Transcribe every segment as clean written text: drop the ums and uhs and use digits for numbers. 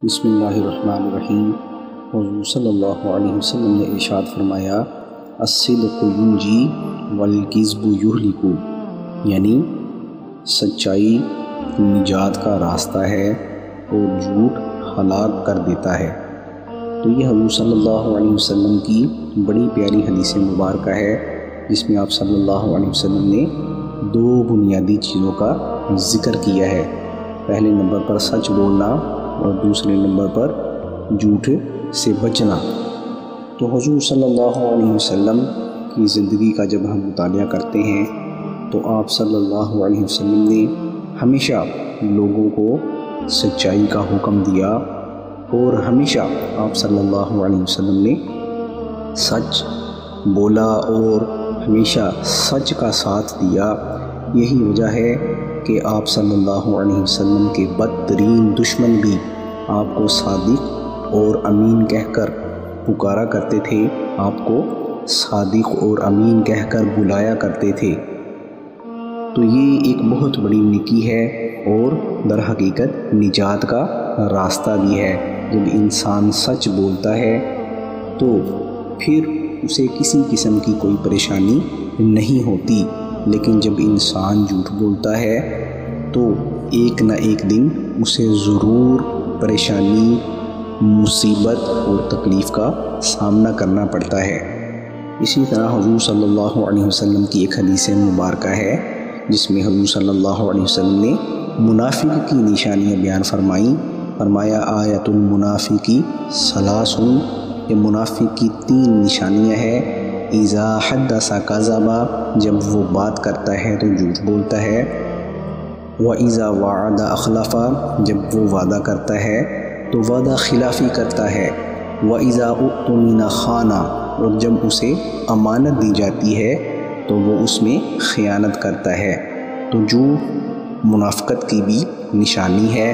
بسم اللہ الرحمن الرحیم۔ حضور صلی اللہ علیہ وسلم نے ارشاد فرمایا، الصدق ینجی والکذب یہلک، یعنی سچائی نجات کا راستہ ہے اور جھوٹ ہلاک کر دیتا ہے۔ تو یہ حضور صلی اللہ علیہ وسلم کی بڑی پیاری حدیث مبارکہ ہے، جس میں آپ صلی اللہ علیہ وسلم نے دو بنیادی چیزوں کا ذکر کیا ہے۔ پہلے نمبر پر سچ بولنا اور دوسرے نمبر پر جھوٹ سے بچنا۔ تو حضور صلی اللہ علیہ وسلم کی زندگی کا جب ہم مطالعہ کرتے ہیں تو آپ صلی اللہ علیہ وسلم نے ہمیشہ لوگوں کو سچائی کا حکم دیا، اور ہمیشہ آپ صلی اللہ علیہ وسلم نے سچ بولا اور ہمیشہ سچ کا ساتھ دیا۔ یہی وجہ ہے کہ آپ صلی اللہ علیہ وسلم کے بدترین دشمن بھی آپ کو صادق اور امین کہہ کر پکارا کرتے تھے، آپ کو صادق اور امین کہہ کر بلایا کرتے تھے۔ تو یہ ایک بہت بڑی نیکی ہے اور در حقیقت نجات کا راستہ بھی ہے۔ جب انسان سچ بولتا ہے تو پھر اسے کسی قسم کی کوئی پریشانی نہیں ہوتی، لیکن جب انسان جھوٹ بولتا ہے تو ایک نہ ایک دن اسے ضرور پریشانی، مصیبت اور تکلیف کا سامنا کرنا پڑتا ہے۔ اسی طرح حضور صلی اللہ علیہ وسلم کی ایک حدیث مبارکہ ہے، جس میں حضور صلی اللہ علیہ وسلم نے منافق کی نشانیاں بیان فرمایا آیت المنافق ثلاث، یہ منافق کی 3 نشانیاں ہیں۔ اذا حدث کذب، جب وہ بات کرتا ہے تو جھوٹ بولتا ہے۔ وَإِذَا وَعَدَ أَخْلَفَ، جب وہ وعدہ کرتا ہے تو وعدہ خلافی کرتا ہے۔ وَإِذَا اؤْتُمِنَ خَانَ، اور جب اسے امانت دی جاتی ہے تو وہ اس میں خیانت کرتا ہے۔ تو جھوٹ منافقت کی بھی نشانی ہے،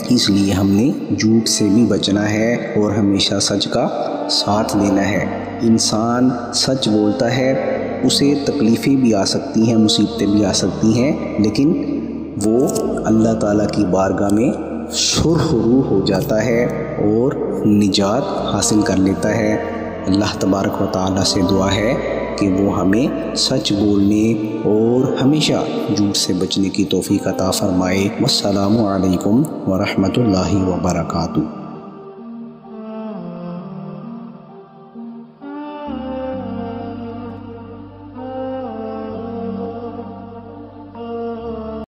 اس لیے ہم نے جھوٹ سے بھی بچنا ہے اور ہمیشہ سچ کا ساتھ دینا ہے۔ انسان سچ بولتا ہے، اسے تکلیفیں بھی آ سکتی ہیں، مصیبتیں بھی آ سکتی ہیں، لیکن وہ اللہ تعالیٰ کی بارگاہ میں سرخ روح ہو جاتا ہے اور نجات حاصل کر لیتا ہے۔ اللہ تبارک و تعالیٰ سے دعا ہے کہ وہ ہمیں سچ بولنے اور ہمیشہ جھوٹ سے بچنے کی توفیق عطا فرمائے۔ والسلام علیکم ورحمۃ اللہ وبرکاتہ۔